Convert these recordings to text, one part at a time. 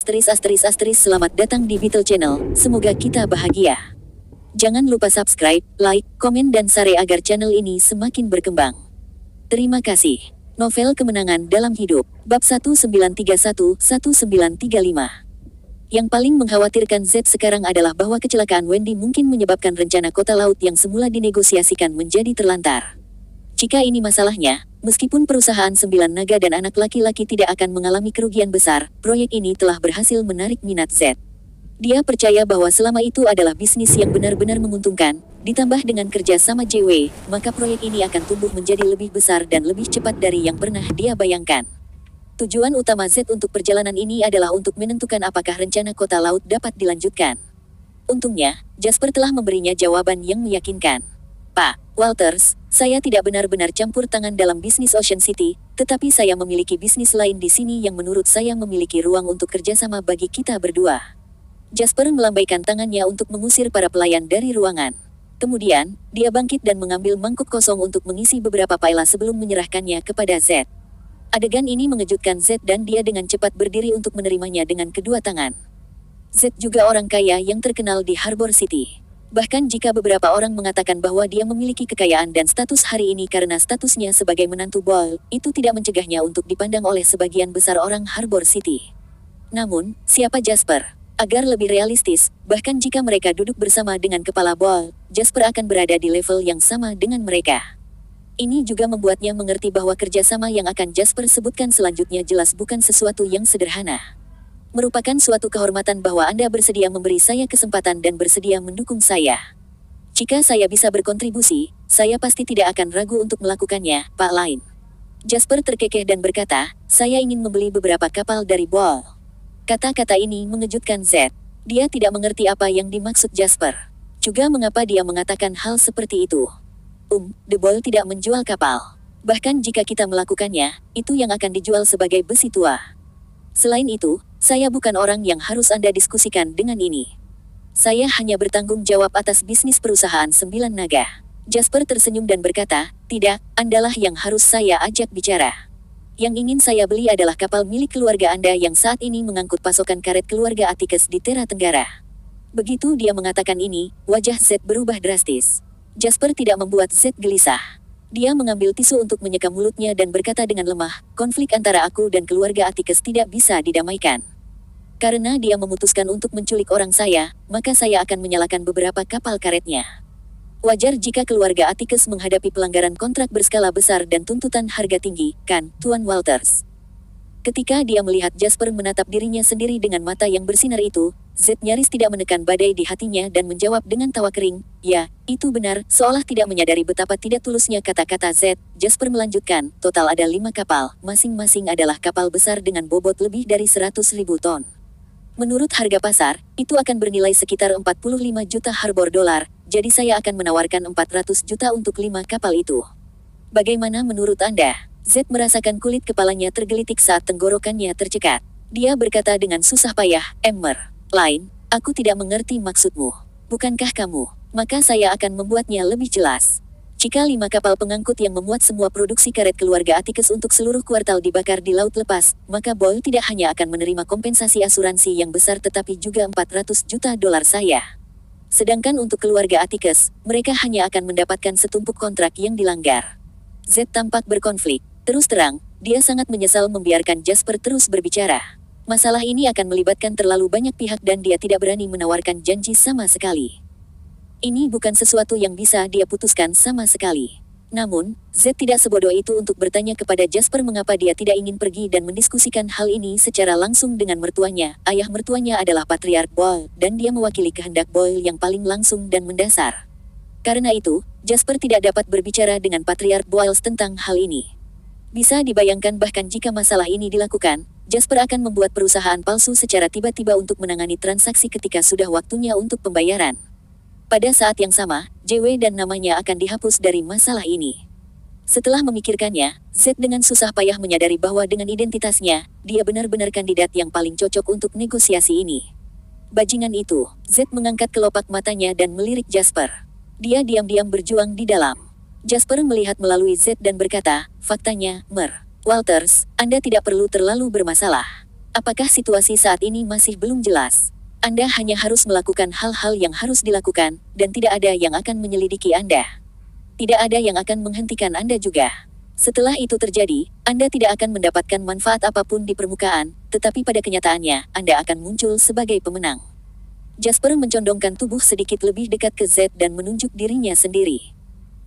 Selamat datang di Beetle Channel, semoga kita bahagia. Jangan lupa subscribe, like, komen dan share agar channel ini semakin berkembang. Terima kasih. Novel Kemenangan Dalam Hidup, Bab 1931-1935. Yang paling mengkhawatirkan Z sekarang adalah bahwa kecelakaan Wendy mungkin menyebabkan rencana kota laut yang semula dinegosiasikan menjadi terlantar. Jika ini masalahnya, meskipun perusahaan 9 naga dan anak laki-laki tidak akan mengalami kerugian besar, proyek ini telah berhasil menarik minat Z. Dia percaya bahwa selama itu adalah bisnis yang benar-benar menguntungkan, ditambah dengan kerja sama JW, maka proyek ini akan tumbuh menjadi lebih besar dan lebih cepat dari yang pernah dia bayangkan. Tujuan utama Z untuk perjalanan ini adalah untuk menentukan apakah rencana kota laut dapat dilanjutkan. Untungnya, Jasper telah memberinya jawaban yang meyakinkan. Pak Walters, saya tidak benar-benar campur tangan dalam bisnis Ocean City, tetapi saya memiliki bisnis lain di sini yang menurut saya memiliki ruang untuk kerjasama bagi kita berdua. Jasper melambaikan tangannya untuk mengusir para pelayan dari ruangan. Kemudian, dia bangkit dan mengambil mangkuk kosong untuk mengisi beberapa paila sebelum menyerahkannya kepada Z. Adegan ini mengejutkan Z dan dia dengan cepat berdiri untuk menerimanya dengan kedua tangan. Z juga orang kaya yang terkenal di Harbor City. Bahkan jika beberapa orang mengatakan bahwa dia memiliki kekayaan dan status hari ini karena statusnya sebagai menantu Boyle, itu tidak mencegahnya untuk dipandang oleh sebagian besar orang Harbor City. Namun, siapa Jasper? Agar lebih realistis, bahkan jika mereka duduk bersama dengan kepala Boyle, Jasper akan berada di level yang sama dengan mereka. Ini juga membuatnya mengerti bahwa kerjasama yang akan Jasper sebutkan selanjutnya jelas bukan sesuatu yang sederhana. Merupakan suatu kehormatan bahwa Anda bersedia memberi saya kesempatan dan bersedia mendukung saya. Jika saya bisa berkontribusi, saya pasti tidak akan ragu untuk melakukannya, Pak Lain. Jasper terkekeh dan berkata, saya ingin membeli beberapa kapal dari Boyle. Kata-kata ini mengejutkan Z. Dia tidak mengerti apa yang dimaksud Jasper. Juga mengapa dia mengatakan hal seperti itu. The Boyle tidak menjual kapal. Bahkan jika kita melakukannya, itu yang akan dijual sebagai besi tua. Selain itu, saya bukan orang yang harus Anda diskusikan dengan ini. Saya hanya bertanggung jawab atas bisnis perusahaan 9 naga. Jasper tersenyum dan berkata, tidak, Andalah yang harus saya ajak bicara. Yang ingin saya beli adalah kapal milik keluarga Anda yang saat ini mengangkut pasokan karet keluarga Atticus di Terra Tenggara. Begitu dia mengatakan ini, wajah Z berubah drastis. Jasper tidak membuat Z gelisah. Dia mengambil tisu untuk menyeka mulutnya dan berkata dengan lemah, konflik antara aku dan keluarga Atticus tidak bisa didamaikan. Karena dia memutuskan untuk menculik orang saya, maka saya akan menyalakan beberapa kapal karetnya. Wajar jika keluarga Atticus menghadapi pelanggaran kontrak berskala besar dan tuntutan harga tinggi, kan, Tuan Walters? Ketika dia melihat Jasper menatap dirinya sendiri dengan mata yang bersinar itu, Z nyaris tidak menekan badai di hatinya dan menjawab dengan tawa kering, ya, itu benar, seolah tidak menyadari betapa tidak tulusnya kata-kata Z. Jasper melanjutkan, total ada 5 kapal, masing-masing adalah kapal besar dengan bobot lebih dari 100.000 ton. Menurut harga pasar, itu akan bernilai sekitar 45 juta Harbor dolar, jadi saya akan menawarkan 400 juta untuk 5 kapal itu. Bagaimana menurut Anda? Z merasakan kulit kepalanya tergelitik saat tenggorokannya tercekat. Dia berkata dengan susah payah, Lain, aku tidak mengerti maksudmu. Bukankah kamu? Maka saya akan membuatnya lebih jelas. Jika 5 kapal pengangkut yang memuat semua produksi karet keluarga Atticus untuk seluruh kuartal dibakar di laut lepas, maka Boyle tidak hanya akan menerima kompensasi asuransi yang besar tetapi juga 400 juta dolar saya. Sedangkan untuk keluarga Atticus, mereka hanya akan mendapatkan setumpuk kontrak yang dilanggar. Z tampak berkonflik. Terus terang, dia sangat menyesal membiarkan Jasper terus berbicara. Masalah ini akan melibatkan terlalu banyak pihak dan dia tidak berani menawarkan janji sama sekali. Ini bukan sesuatu yang bisa dia putuskan sama sekali. Namun, Z tidak sebodoh itu untuk bertanya kepada Jasper mengapa dia tidak ingin pergi dan mendiskusikan hal ini secara langsung dengan mertuanya. Ayah mertuanya adalah Patriark Boyle, dan dia mewakili kehendak Boyle yang paling langsung dan mendasar. Karena itu, Jasper tidak dapat berbicara dengan Patriark Boyle tentang hal ini. Bisa dibayangkan bahkan jika masalah ini dilakukan, Jasper akan membuat perusahaan palsu secara tiba-tiba untuk menangani transaksi ketika sudah waktunya untuk pembayaran. Pada saat yang sama, JW dan namanya akan dihapus dari masalah ini. Setelah memikirkannya, Z dengan susah payah menyadari bahwa dengan identitasnya, dia benar-benar kandidat yang paling cocok untuk negosiasi ini. Bajingan itu, Z mengangkat kelopak matanya dan melirik Jasper. Dia diam-diam berjuang di dalam. Jasper melihat melalui Z dan berkata, faktanya, Walters, Anda tidak perlu terlalu bermasalah. Apakah situasi saat ini masih belum jelas? Anda hanya harus melakukan hal-hal yang harus dilakukan, dan tidak ada yang akan menyelidiki Anda. Tidak ada yang akan menghentikan Anda juga. Setelah itu terjadi, Anda tidak akan mendapatkan manfaat apapun di permukaan, tetapi pada kenyataannya, Anda akan muncul sebagai pemenang. Jasper mencondongkan tubuh sedikit lebih dekat ke Z dan menunjuk dirinya sendiri.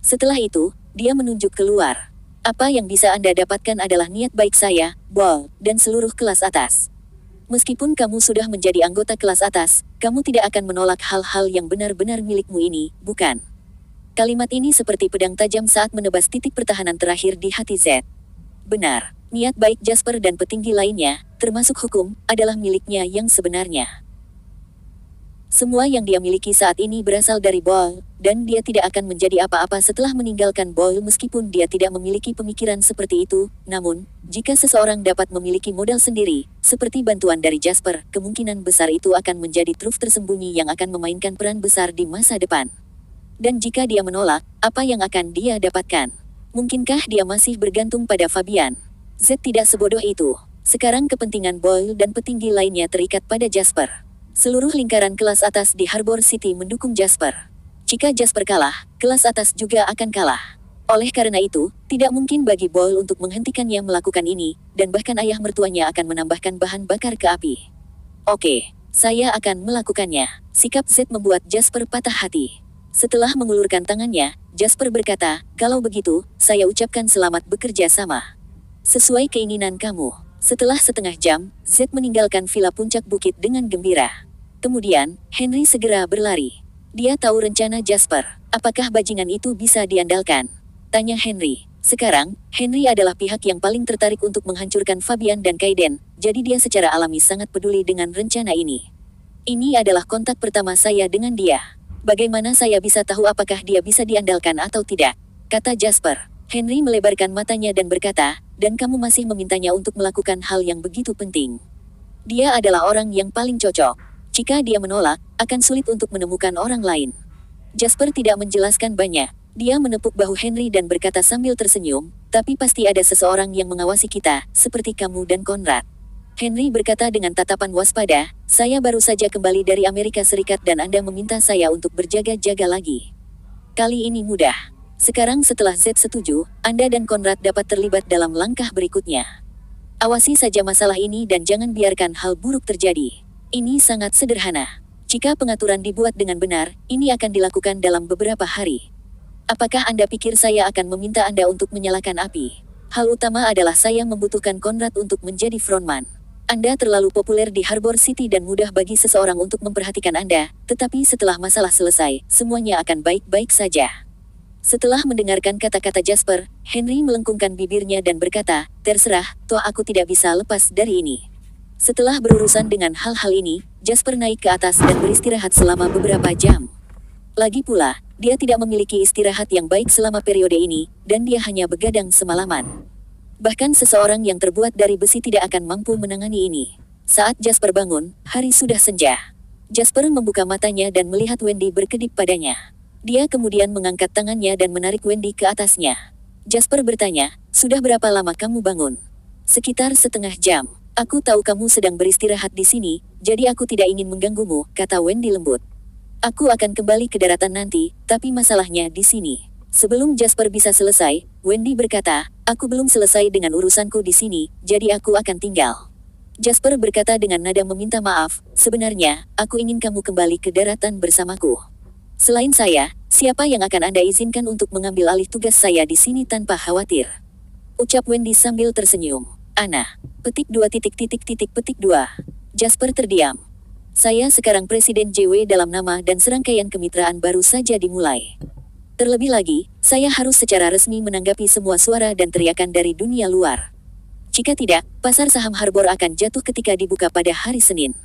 Setelah itu, dia menunjuk keluar. Apa yang bisa Anda dapatkan adalah niat baik saya, Ball, dan seluruh kelas atas. Meskipun kamu sudah menjadi anggota kelas atas, kamu tidak akan menolak hal-hal yang benar-benar milikmu ini, bukan? Kalimat ini seperti pedang tajam saat menebas titik pertahanan terakhir di hati Z. Benar, niat baik Jasper dan petinggi lainnya, termasuk hukum, adalah miliknya yang sebenarnya. Semua yang dia miliki saat ini berasal dari Ball, dan dia tidak akan menjadi apa-apa setelah meninggalkan Ball meskipun dia tidak memiliki pemikiran seperti itu. Namun, jika seseorang dapat memiliki modal sendiri, seperti bantuan dari Jasper, kemungkinan besar itu akan menjadi truf tersembunyi yang akan memainkan peran besar di masa depan. Dan jika dia menolak, apa yang akan dia dapatkan? Mungkinkah dia masih bergantung pada Fabian? Z tidak sebodoh itu. Sekarang kepentingan Ball dan petinggi lainnya terikat pada Jasper. Seluruh lingkaran kelas atas di Harbor City mendukung Jasper. Jika Jasper kalah, kelas atas juga akan kalah. Oleh karena itu, tidak mungkin bagi Ball untuk menghentikannya melakukan ini, dan bahkan ayah mertuanya akan menambahkan bahan bakar ke api. Oke, saya akan melakukannya. Sikap Z membuat Jasper patah hati. Setelah mengulurkan tangannya, Jasper berkata, kalau begitu, saya ucapkan selamat bekerja sama. Sesuai keinginan kamu. Setelah setengah jam, Z meninggalkan villa puncak bukit dengan gembira. Kemudian, Henry segera berlari. Dia tahu rencana Jasper. Apakah bajingan itu bisa diandalkan? Tanya Henry. Sekarang, Henry adalah pihak yang paling tertarik untuk menghancurkan Fabian dan Kaiden, jadi dia secara alami sangat peduli dengan rencana ini. Ini adalah kontak pertama saya dengan dia. Bagaimana saya bisa tahu apakah dia bisa diandalkan atau tidak? Kata Jasper. Henry melebarkan matanya dan berkata, dan kamu masih memintanya untuk melakukan hal yang begitu penting. Dia adalah orang yang paling cocok. Jika dia menolak, akan sulit untuk menemukan orang lain. Jasper tidak menjelaskan banyak. Dia menepuk bahu Henry dan berkata sambil tersenyum, tapi pasti ada seseorang yang mengawasi kita, seperti kamu dan Conrad. Henry berkata dengan tatapan waspada, saya baru saja kembali dari Amerika Serikat dan Anda meminta saya untuk berjaga-jaga lagi. Kali ini mudah. Sekarang setelah Z setuju, Anda dan Conrad dapat terlibat dalam langkah berikutnya. Awasi saja masalah ini dan jangan biarkan hal buruk terjadi. Ini sangat sederhana. Jika pengaturan dibuat dengan benar, ini akan dilakukan dalam beberapa hari. Apakah Anda pikir saya akan meminta Anda untuk menyalakan api? Hal utama adalah saya membutuhkan Conrad untuk menjadi frontman. Anda terlalu populer di Harbor City dan mudah bagi seseorang untuk memperhatikan Anda, tetapi setelah masalah selesai, semuanya akan baik-baik saja. Setelah mendengarkan kata-kata Jasper, Henry melengkungkan bibirnya dan berkata, terserah, toh aku tidak bisa lepas dari ini. Setelah berurusan dengan hal-hal ini, Jasper naik ke atas dan beristirahat selama beberapa jam. Lagi pula, dia tidak memiliki istirahat yang baik selama periode ini, dan dia hanya begadang semalaman. Bahkan seseorang yang terbuat dari besi tidak akan mampu menangani ini. Saat Jasper bangun, hari sudah senja. Jasper membuka matanya dan melihat Wendy berkedip padanya. Dia kemudian mengangkat tangannya dan menarik Wendy ke atasnya. Jasper bertanya, sudah berapa lama kamu bangun? Sekitar setengah jam. Aku tahu kamu sedang beristirahat di sini, jadi aku tidak ingin mengganggumu, kata Wendy lembut. Aku akan kembali ke daratan nanti, tapi masalahnya di sini. Sebelum Jasper bisa selesai, Wendy berkata, aku belum selesai dengan urusanku di sini, jadi aku akan tinggal. Jasper berkata dengan nada meminta maaf, sebenarnya, aku ingin kamu kembali ke daratan bersamaku. Selain saya, siapa yang akan Anda izinkan untuk mengambil alih tugas saya di sini tanpa khawatir? Ucap Wendy sambil tersenyum. Ana. Petik 2. Jasper terdiam. Saya sekarang Presiden JW dalam nama dan serangkaian kemitraan baru saja dimulai. Terlebih lagi, saya harus secara resmi menanggapi semua suara dan teriakan dari dunia luar. Jika tidak, pasar saham Harbor akan jatuh ketika dibuka pada hari Senin.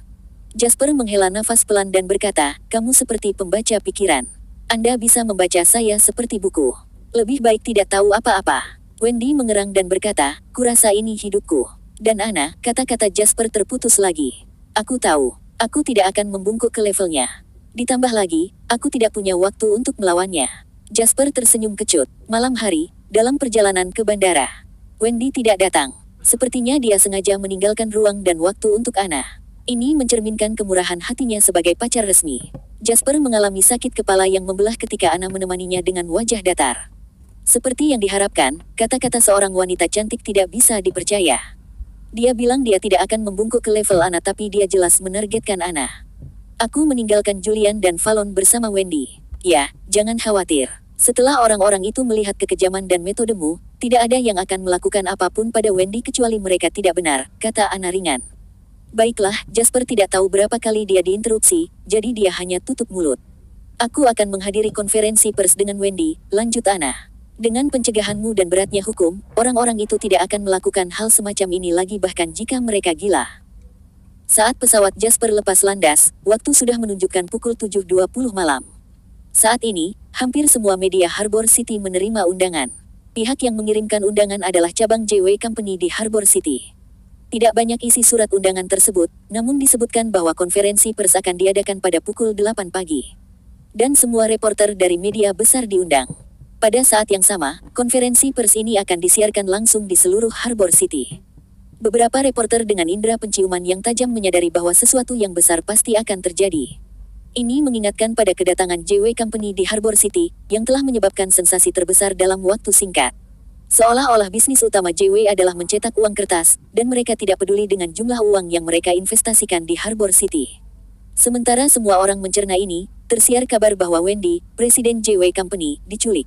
Jasper menghela nafas pelan dan berkata, kamu seperti pembaca pikiran. Anda bisa membaca saya seperti buku. Lebih baik tidak tahu apa-apa. Wendy mengerang dan berkata, kurasa ini hidupku. Dan Ana, kata-kata Jasper terputus lagi. Aku tahu, aku tidak akan membungkuk ke levelnya. Ditambah lagi, aku tidak punya waktu untuk melawannya. Jasper tersenyum kecut. Malam hari, dalam perjalanan ke bandara. Wendy tidak datang. Sepertinya dia sengaja meninggalkan ruang dan waktu untuk Anna. Ini mencerminkan kemurahan hatinya sebagai pacar resmi. Jasper mengalami sakit kepala yang membelah ketika Anna menemaninya dengan wajah datar. Seperti yang diharapkan, kata-kata seorang wanita cantik tidak bisa dipercaya. Dia bilang dia tidak akan membungkuk ke level Anna, tapi dia jelas menargetkan Anna. Aku meninggalkan Julian dan Fallon bersama Wendy. Ya, jangan khawatir. Setelah orang-orang itu melihat kekejaman dan metodemu, tidak ada yang akan melakukan apapun pada Wendy kecuali mereka tidak benar, kata Anna ringan. Baiklah, Jasper tidak tahu berapa kali dia diinterupsi, jadi dia hanya tutup mulut. Aku akan menghadiri konferensi pers dengan Wendy, lanjut Anna. Dengan pencegahanmu dan beratnya hukum, orang-orang itu tidak akan melakukan hal semacam ini lagi bahkan jika mereka gila. Saat pesawat Jasper lepas landas, waktu sudah menunjukkan pukul 7.20 malam. Saat ini, hampir semua media Harbor City menerima undangan. Pihak yang mengirimkan undangan adalah cabang JW Company di Harbor City. Tidak banyak isi surat undangan tersebut, namun disebutkan bahwa konferensi pers akan diadakan pada pukul 8 pagi. Dan semua reporter dari media besar diundang. Pada saat yang sama, konferensi pers ini akan disiarkan langsung di seluruh Harbor City. Beberapa reporter dengan indera penciuman yang tajam menyadari bahwa sesuatu yang besar pasti akan terjadi. Ini mengingatkan pada kedatangan JW Company di Harbor City, yang telah menyebabkan sensasi terbesar dalam waktu singkat. Seolah-olah bisnis utama JW adalah mencetak uang kertas, dan mereka tidak peduli dengan jumlah uang yang mereka investasikan di Harbor City. Sementara semua orang mencerna ini, tersiar kabar bahwa Wendy, presiden JW Company, diculik.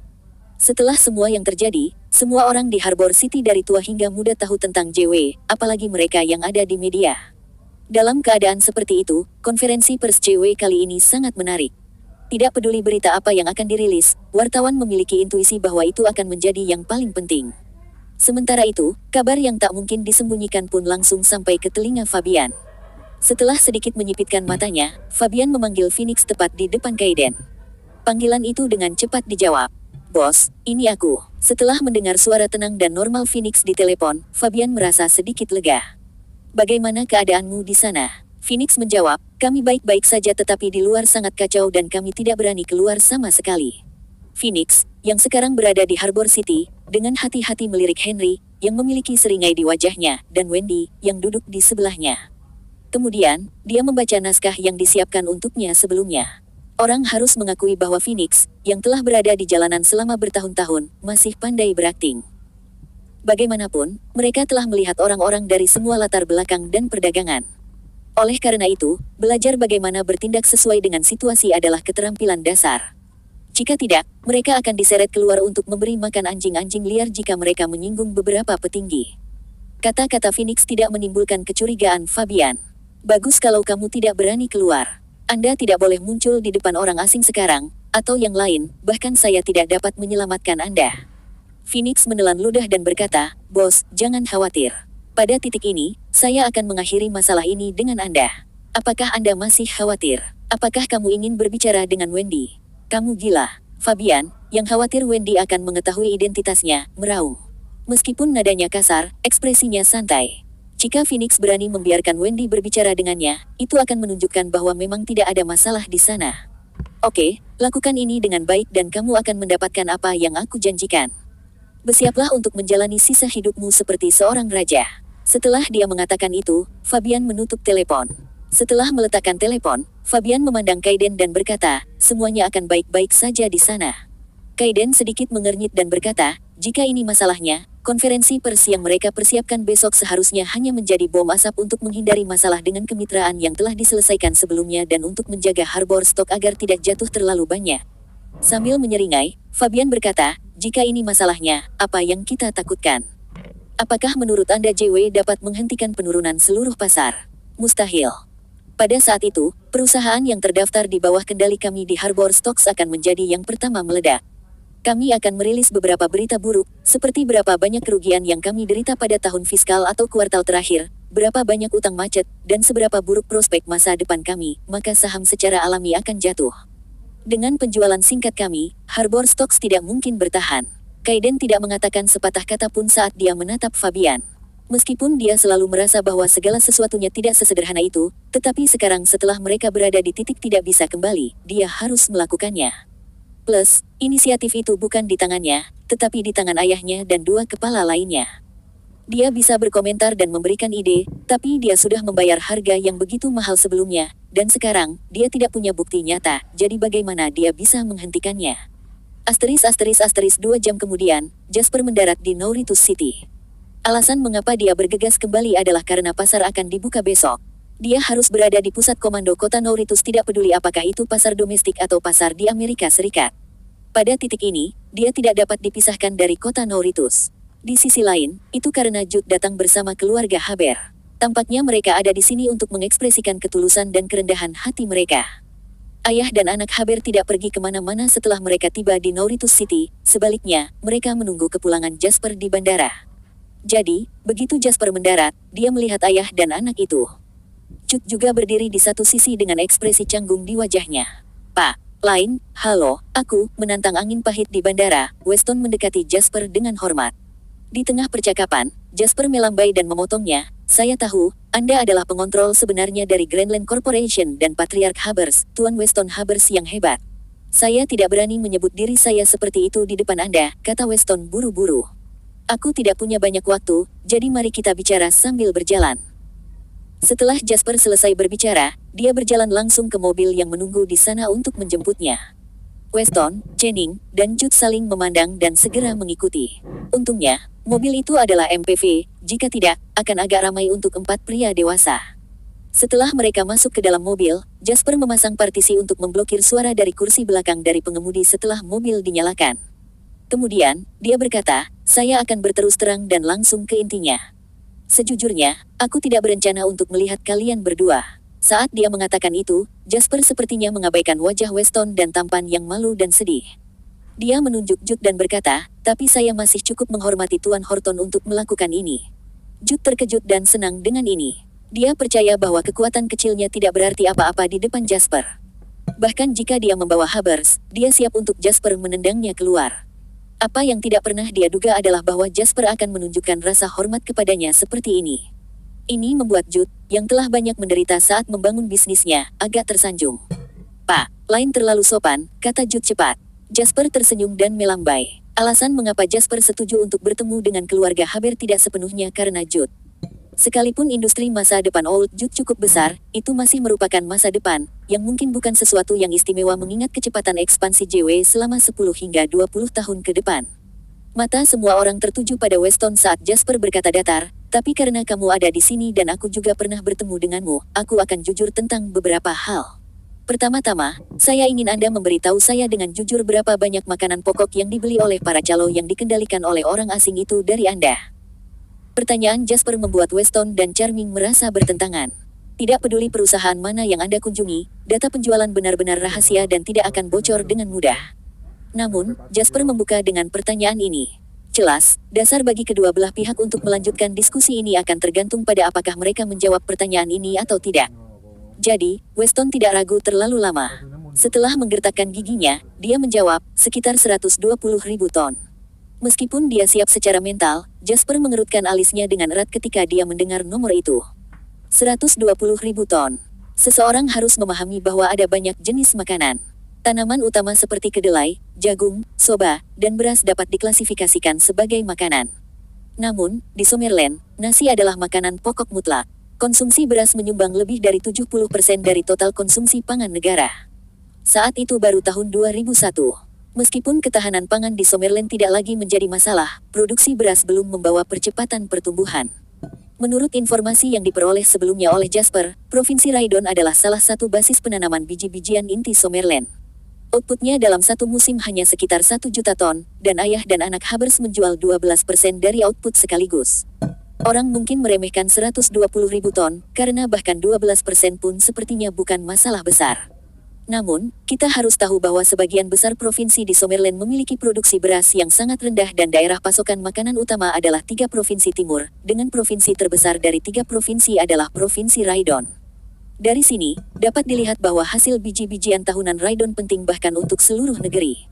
Setelah semua yang terjadi, semua orang di Harbor City dari tua hingga muda tahu tentang JW, apalagi mereka yang ada di media. Dalam keadaan seperti itu, konferensi pers JW kali ini sangat menarik. Tidak peduli berita apa yang akan dirilis, wartawan memiliki intuisi bahwa itu akan menjadi yang paling penting. Sementara itu, kabar yang tak mungkin disembunyikan pun langsung sampai ke telinga Fabian. Setelah sedikit menyipitkan matanya, Fabian memanggil Phoenix tepat di depan Kaiden. Panggilan itu dengan cepat dijawab. Bos, ini aku. Setelah mendengar suara tenang dan normal Phoenix di telepon, Fabian merasa sedikit lega. Bagaimana keadaanmu di sana? Phoenix menjawab, kami baik-baik saja tetapi di luar sangat kacau dan kami tidak berani keluar sama sekali. Phoenix, yang sekarang berada di Harbor City, dengan hati-hati melirik Henry, yang memiliki seringai di wajahnya, dan Wendy, yang duduk di sebelahnya. Kemudian, dia membaca naskah yang disiapkan untuknya sebelumnya. Orang harus mengakui bahwa Phoenix, yang telah berada di jalanan selama bertahun-tahun, masih pandai berakting. Bagaimanapun, mereka telah melihat orang-orang dari semua latar belakang dan perdagangan. Oleh karena itu, belajar bagaimana bertindak sesuai dengan situasi adalah keterampilan dasar. Jika tidak, mereka akan diseret keluar untuk memberi makan anjing-anjing liar jika mereka menyinggung beberapa petinggi. Kata-kata Phoenix tidak menimbulkan kecurigaan Fabian. Bagus kalau kamu tidak berani keluar. Anda tidak boleh muncul di depan orang asing sekarang, atau yang lain, bahkan saya tidak dapat menyelamatkan Anda. Phoenix menelan ludah dan berkata, Bos, jangan khawatir. Pada titik ini, saya akan mengakhiri masalah ini dengan Anda. Apakah Anda masih khawatir? Apakah kamu ingin berbicara dengan Wendy? Kamu gila. Fabian, yang khawatir Wendy akan mengetahui identitasnya, meraung. Meskipun nadanya kasar, ekspresinya santai. Jika Phoenix berani membiarkan Wendy berbicara dengannya, itu akan menunjukkan bahwa memang tidak ada masalah di sana. Oke, lakukan ini dengan baik dan kamu akan mendapatkan apa yang aku janjikan. Bersiaplah untuk menjalani sisa hidupmu seperti seorang raja. Setelah dia mengatakan itu, Fabian menutup telepon. Setelah meletakkan telepon, Fabian memandang Kaiden dan berkata, semuanya akan baik-baik saja di sana. Kaiden sedikit mengernyit dan berkata, jika ini masalahnya, konferensi pers yang mereka persiapkan besok seharusnya hanya menjadi bom asap untuk menghindari masalah dengan kemitraan yang telah diselesaikan sebelumnya dan untuk menjaga Harbor Stock agar tidak jatuh terlalu banyak. Sambil menyeringai, Fabian berkata, jika ini masalahnya, apa yang kita takutkan? Apakah menurut Anda JW dapat menghentikan penurunan seluruh pasar? Mustahil. Pada saat itu, perusahaan yang terdaftar di bawah kendali kami di Harbor Stocks akan menjadi yang pertama meledak. Kami akan merilis beberapa berita buruk, seperti berapa banyak kerugian yang kami derita pada tahun fiskal atau kuartal terakhir, berapa banyak utang macet, dan seberapa buruk prospek masa depan kami, maka saham secara alami akan jatuh. Dengan penjualan singkat kami, Harbor Stocks tidak mungkin bertahan. Kaiden tidak mengatakan sepatah kata pun saat dia menatap Fabian. Meskipun dia selalu merasa bahwa segala sesuatunya tidak sesederhana itu, tetapi sekarang setelah mereka berada di titik tidak bisa kembali, dia harus melakukannya. Plus, inisiatif itu bukan di tangannya, tetapi di tangan ayahnya dan dua kepala lainnya. Dia bisa berkomentar dan memberikan ide, tapi dia sudah membayar harga yang begitu mahal sebelumnya, dan sekarang, dia tidak punya bukti nyata, jadi bagaimana dia bisa menghentikannya? Asteris asteris asteris 2 jam kemudian, Jasper mendarat di Nouritus City. Alasan mengapa dia bergegas kembali adalah karena pasar akan dibuka besok. Dia harus berada di pusat komando kota Nouritus, tidak peduli apakah itu pasar domestik atau pasar di Amerika Serikat. Pada titik ini, dia tidak dapat dipisahkan dari kota Nouritus. Di sisi lain, itu karena Jude datang bersama keluarga Haber. Tampaknya mereka ada di sini untuk mengekspresikan ketulusan dan kerendahan hati mereka. Ayah dan anak Haber tidak pergi kemana-mana setelah mereka tiba di Nouritus City, sebaliknya, mereka menunggu kepulangan Jasper di bandara. Jadi, begitu Jasper mendarat, dia melihat ayah dan anak itu. Jude juga berdiri di satu sisi dengan ekspresi canggung di wajahnya. Pak Lain, halo, aku menantang angin pahit di bandara. Weston mendekati Jasper dengan hormat. Di tengah percakapan, Jasper melambai dan memotongnya. Saya tahu, Anda adalah pengontrol sebenarnya dari Grandland Corporation dan Patriarch Habers, Tuan Weston Habers yang hebat. Saya tidak berani menyebut diri saya seperti itu di depan Anda, kata Weston buru-buru. Aku tidak punya banyak waktu, jadi mari kita bicara sambil berjalan. Setelah Jasper selesai berbicara, dia berjalan langsung ke mobil yang menunggu di sana untuk menjemputnya. Weston, Channing, dan Jude saling memandang dan segera mengikuti. Untungnya, mobil itu adalah MPV, jika tidak, akan agak ramai untuk 4 pria dewasa. Setelah mereka masuk ke dalam mobil, Jasper memasang partisi untuk memblokir suara dari kursi belakang dari pengemudi setelah mobil dinyalakan. Kemudian, dia berkata, saya akan berterus terang dan langsung ke intinya. Sejujurnya, aku tidak berencana untuk melihat kalian berdua. Saat dia mengatakan itu, Jasper sepertinya mengabaikan wajah Weston dan tampan yang malu dan sedih. Dia menunjuk Jude dan berkata, tapi saya masih cukup menghormati Tuan Horton untuk melakukan ini. Jude terkejut dan senang dengan ini. Dia percaya bahwa kekuatan kecilnya tidak berarti apa-apa di depan Jasper. Bahkan jika dia membawa Habers, dia siap untuk Jasper menendangnya keluar. Apa yang tidak pernah dia duga adalah bahwa Jasper akan menunjukkan rasa hormat kepadanya seperti ini. Ini membuat Jude, yang telah banyak menderita saat membangun bisnisnya, agak tersanjung. Pak Lain terlalu sopan, kata Jude cepat. Jasper tersenyum dan melambai. Alasan mengapa Jasper setuju untuk bertemu dengan keluarga Haber tidak sepenuhnya karena Jude. Sekalipun industri masa depan Old Jude cukup besar, itu masih merupakan masa depan, yang mungkin bukan sesuatu yang istimewa mengingat kecepatan ekspansi JW selama 10 hingga 20 tahun ke depan. Mata semua orang tertuju pada Weston saat Jasper berkata datar, tapi karena kamu ada di sini dan aku juga pernah bertemu denganmu, aku akan jujur tentang beberapa hal. Pertama-tama, saya ingin Anda memberitahu saya dengan jujur berapa banyak makanan pokok yang dibeli oleh para calo yang dikendalikan oleh orang asing itu dari Anda. Pertanyaan Jasper membuat Weston dan Charming merasa bertentangan. Tidak peduli perusahaan mana yang Anda kunjungi, data penjualan benar-benar rahasia dan tidak akan bocor dengan mudah. Namun, Jasper membuka dengan pertanyaan ini. Jelas, dasar bagi kedua belah pihak untuk melanjutkan diskusi ini akan tergantung pada apakah mereka menjawab pertanyaan ini atau tidak. Jadi, Weston tidak ragu terlalu lama. Setelah menggertakkan giginya, dia menjawab, sekitar 120.000 ton. Meskipun dia siap secara mental, Jasper mengerutkan alisnya dengan erat ketika dia mendengar nomor itu. 120.000 ton. Seseorang harus memahami bahwa ada banyak jenis makanan. Tanaman utama seperti kedelai, jagung, soba, dan beras dapat diklasifikasikan sebagai makanan. Namun, di Summerland, nasi adalah makanan pokok mutlak. Konsumsi beras menyumbang lebih dari 70% dari total konsumsi pangan negara. Saat itu baru tahun 2001. Meskipun ketahanan pangan di Summerland tidak lagi menjadi masalah, produksi beras belum membawa percepatan pertumbuhan. Menurut informasi yang diperoleh sebelumnya oleh Jasper, Provinsi Raidon adalah salah satu basis penanaman biji-bijian inti Summerland. Outputnya dalam satu musim hanya sekitar 1 juta ton, dan ayah dan anak Habers menjual 12% dari output sekaligus. Orang mungkin meremehkan 120.000 ton, karena bahkan 12% pun sepertinya bukan masalah besar. Namun, kita harus tahu bahwa sebagian besar provinsi di Summerland memiliki produksi beras yang sangat rendah dan daerah pasokan makanan utama adalah 3 provinsi timur, dengan provinsi terbesar dari 3 provinsi adalah Provinsi Raidon. Dari sini, dapat dilihat bahwa hasil biji-bijian tahunan Raidon penting bahkan untuk seluruh negeri.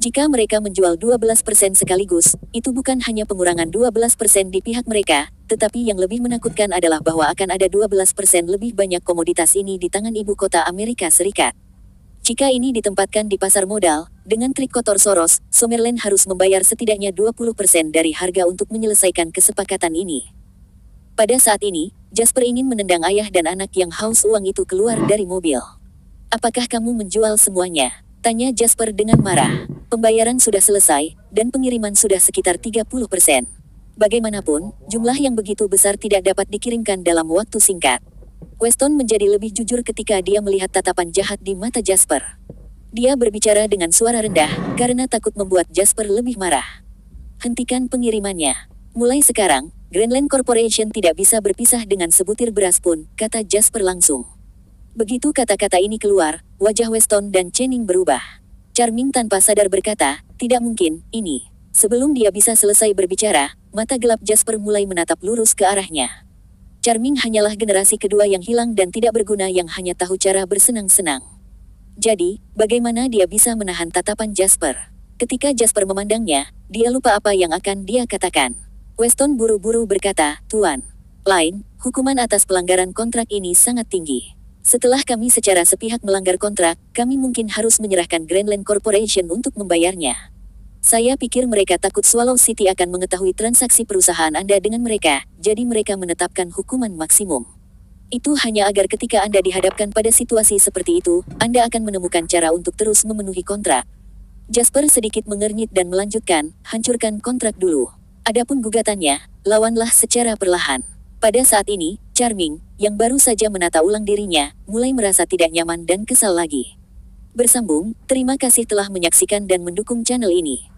Jika mereka menjual 12% sekaligus, itu bukan hanya pengurangan 12% di pihak mereka, tetapi yang lebih menakutkan adalah bahwa akan ada 12% lebih banyak komoditas ini di tangan ibu kota Amerika Serikat. Jika ini ditempatkan di pasar modal, dengan trik kotor Soros, Summerlin harus membayar setidaknya 20% dari harga untuk menyelesaikan kesepakatan ini. Pada saat ini, Jasper ingin menendang ayah dan anak yang haus uang itu keluar dari mobil. "Apakah kamu menjual semuanya?" tanya Jasper dengan marah. Pembayaran sudah selesai, dan pengiriman sudah sekitar 30%. Bagaimanapun, jumlah yang begitu besar tidak dapat dikirimkan dalam waktu singkat. Weston menjadi lebih jujur ketika dia melihat tatapan jahat di mata Jasper. Dia berbicara dengan suara rendah, karena takut membuat Jasper lebih marah. "Hentikan pengirimannya. Mulai sekarang, Grandland Corporation tidak bisa berpisah dengan sebutir beras pun," kata Jasper langsung. Begitu kata-kata ini keluar, wajah Weston dan Channing berubah. Charming tanpa sadar berkata, "Tidak mungkin, ini." Sebelum dia bisa selesai berbicara, mata gelap Jasper mulai menatap lurus ke arahnya. Charming hanyalah generasi kedua yang hilang dan tidak berguna yang hanya tahu cara bersenang-senang. Jadi, bagaimana dia bisa menahan tatapan Jasper? Ketika Jasper memandangnya, dia lupa apa yang akan dia katakan. Weston buru-buru berkata, "Tuan Lain, hukuman atas pelanggaran kontrak ini sangat tinggi. Setelah kami secara sepihak melanggar kontrak, kami mungkin harus menyerahkan Grandland Corporation untuk membayarnya. Saya pikir mereka takut Swallow City akan mengetahui transaksi perusahaan Anda dengan mereka, jadi mereka menetapkan hukuman maksimum. Itu hanya agar ketika Anda dihadapkan pada situasi seperti itu, Anda akan menemukan cara untuk terus memenuhi kontrak." Jasper sedikit mengernyit dan melanjutkan, "Hancurkan kontrak dulu. Adapun gugatannya, lawanlah secara perlahan." Pada saat ini, Charming, yang baru saja menata ulang dirinya, mulai merasa tidak nyaman dan kesal lagi. Bersambung, terima kasih telah menyaksikan dan mendukung channel ini.